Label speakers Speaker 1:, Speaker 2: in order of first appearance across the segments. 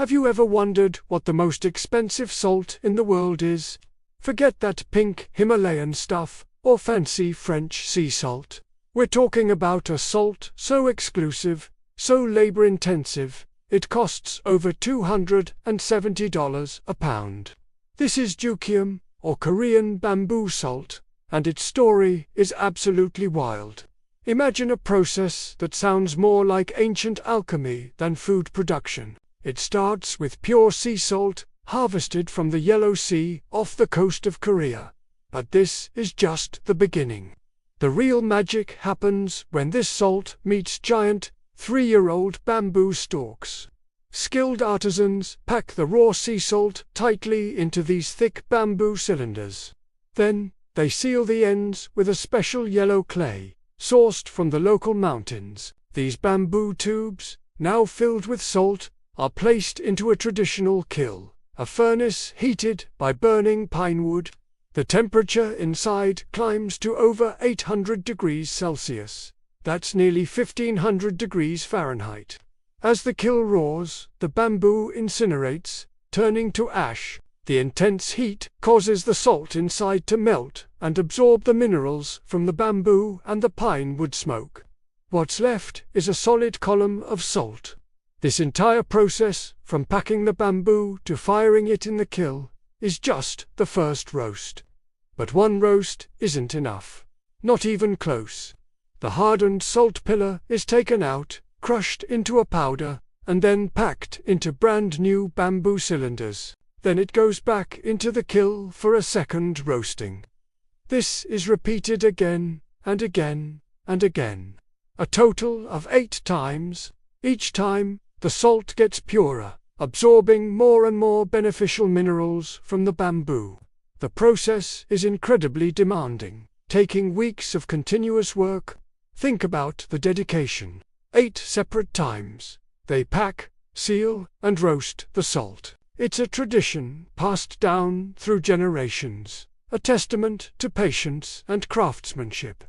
Speaker 1: Have you ever wondered what the most expensive salt in the world is? Forget that pink Himalayan stuff or fancy French sea salt. We're talking about a salt so exclusive, so labor-intensive, it costs over $270 a pound. This is Jukium, or Korean bamboo salt, and its story is absolutely wild. Imagine a process that sounds more like ancient alchemy than food production. It starts with pure sea salt, harvested from the Yellow Sea off the coast of Korea. But this is just the beginning. The real magic happens when this salt meets giant, 3-year-old bamboo stalks. Skilled artisans pack the raw sea salt tightly into these thick bamboo cylinders. Then, they seal the ends with a special yellow clay, sourced from the local mountains. These bamboo tubes, now filled with salt, are placed into a traditional kiln, a furnace heated by burning pine wood. The temperature inside climbs to over 800 degrees Celsius. That's nearly 1500 degrees Fahrenheit. As the kiln roars, the bamboo incinerates, turning to ash. The intense heat causes the salt inside to melt and absorb the minerals from the bamboo and the pine wood smoke. What's left is a solid column of salt. This entire process, from packing the bamboo to firing it in the kiln, is just the first roast. But one roast isn't enough. Not even close. The hardened salt pillar is taken out, crushed into a powder, and then packed into brand new bamboo cylinders. Then it goes back into the kiln for a second roasting. This is repeated again and again and again. A total of 8 times. Each time, the salt gets purer, absorbing more and more beneficial minerals from the bamboo. The process is incredibly demanding, taking weeks of continuous work. Think about the dedication. 8 separate times, they pack, seal, and roast the salt. It's a tradition passed down through generations, a testament to patience and craftsmanship.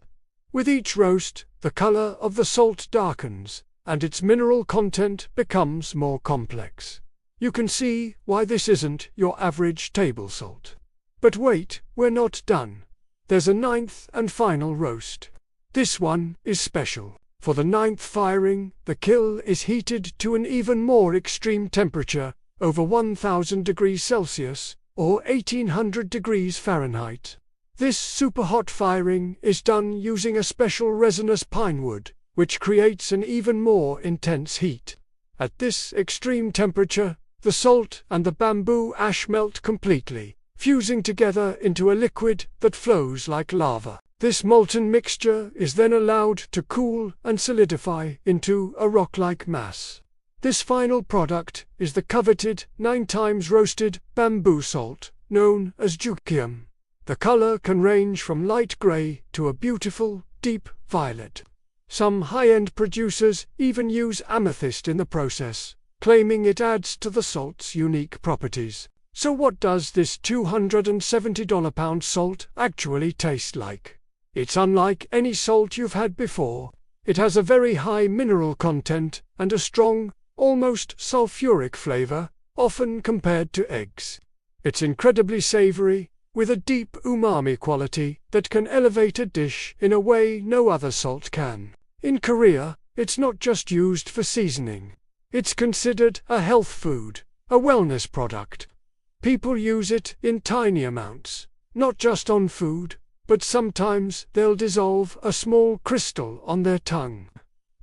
Speaker 1: With each roast, the color of the salt darkens, and its mineral content becomes more complex. You can see why this isn't your average table salt. But wait, we're not done. There's a 9th and final roast. This one is special. For the 9th firing, the kiln is heated to an even more extreme temperature, over 1000 degrees Celsius, or 1800 degrees Fahrenheit. This super-hot firing is done using a special resinous pine wood, which creates an even more intense heat. At this extreme temperature, the salt and the bamboo ash melt completely, fusing together into a liquid that flows like lava. This molten mixture is then allowed to cool and solidify into a rock-like mass. This final product is the coveted 9 times roasted bamboo salt, known as Jukium. The color can range from light gray to a beautiful, deep violet. Some high-end producers even use amethyst in the process, claiming it adds to the salt's unique properties. So what does this $270 pound salt actually taste like? It's unlike any salt you've had before. It has a very high mineral content and a strong, almost sulfuric flavor, often compared to eggs. It's incredibly savory, with a deep umami quality that can elevate a dish in a way no other salt can. In Korea, it's not just used for seasoning. It's considered a health food, a wellness product. People use it in tiny amounts, not just on food, but sometimes they'll dissolve a small crystal on their tongue.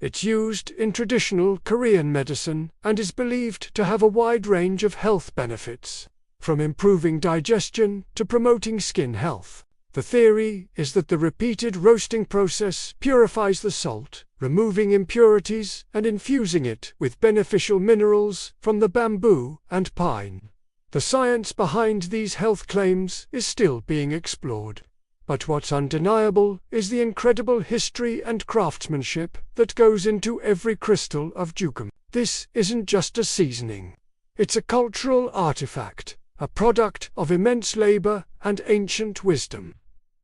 Speaker 1: It's used in traditional Korean medicine and is believed to have a wide range of health benefits, from improving digestion to promoting skin health. The theory is that the repeated roasting process purifies the salt, removing impurities and infusing it with beneficial minerals from the bamboo and pine. The science behind these health claims is still being explored. But what's undeniable is the incredible history and craftsmanship that goes into every crystal of Jukium. This isn't just a seasoning. It's a cultural artifact, a product of immense labor and ancient wisdom.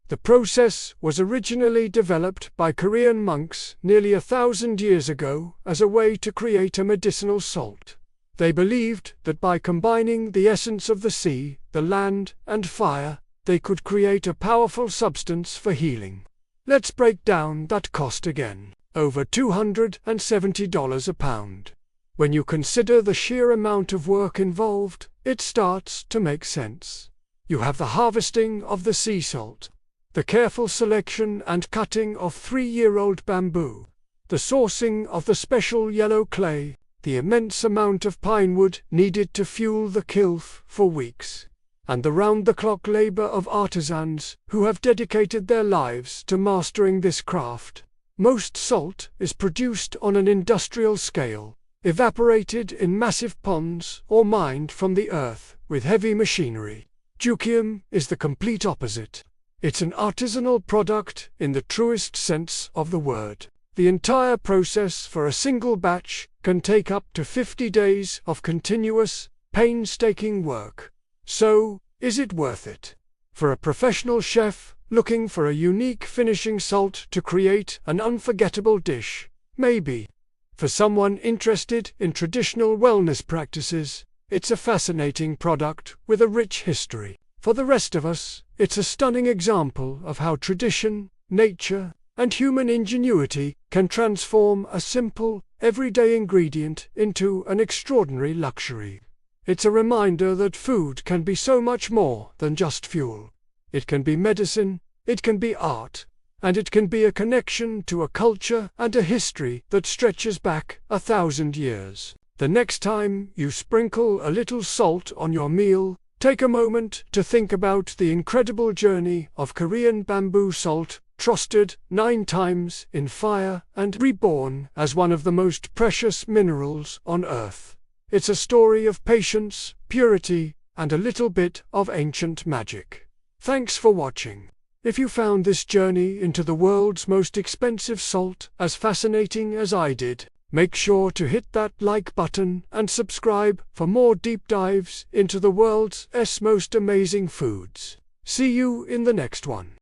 Speaker 1: The process was originally developed by Korean monks nearly 1,000 years ago as a way to create a medicinal salt. They believed that by combining the essence of the sea, the land, and fire, they could create a powerful substance for healing. Let's break down that cost again. Over $270 a pound. When you consider the sheer amount of work involved, it starts to make sense. You have the harvesting of the sea salt, the careful selection and cutting of 3-year-old bamboo, the sourcing of the special yellow clay, the immense amount of pine wood needed to fuel the kiln for weeks, and the round-the-clock labor of artisans who have dedicated their lives to mastering this craft. Most salt is produced on an industrial scale, evaporated in massive ponds or mined from the earth with heavy machinery. Jukium is the complete opposite. It's an artisanal product in the truest sense of the word. The entire process for a single batch can take up to 50 days of continuous, painstaking work. So, is it worth it? For a professional chef looking for a unique finishing salt to create an unforgettable dish, maybe. For someone interested in traditional wellness practices, it's a fascinating product with a rich history. For the rest of us, it's a stunning example of how tradition, nature, and human ingenuity can transform a simple, everyday ingredient into an extraordinary luxury. It's a reminder that food can be so much more than just fuel. It can be medicine, it can be art, and it can be a connection to a culture and a history that stretches back 1,000 years. The next time you sprinkle a little salt on your meal, take a moment to think about the incredible journey of Korean bamboo salt, trusted 9 times in fire and reborn as one of the most precious minerals on Earth. It's a story of patience, purity, and a little bit of ancient magic. Thanks for watching. If you found this journey into the world's most expensive salt as fascinating as I did, make sure to hit that like button and subscribe for more deep dives into the world's most amazing foods. See you in the next one.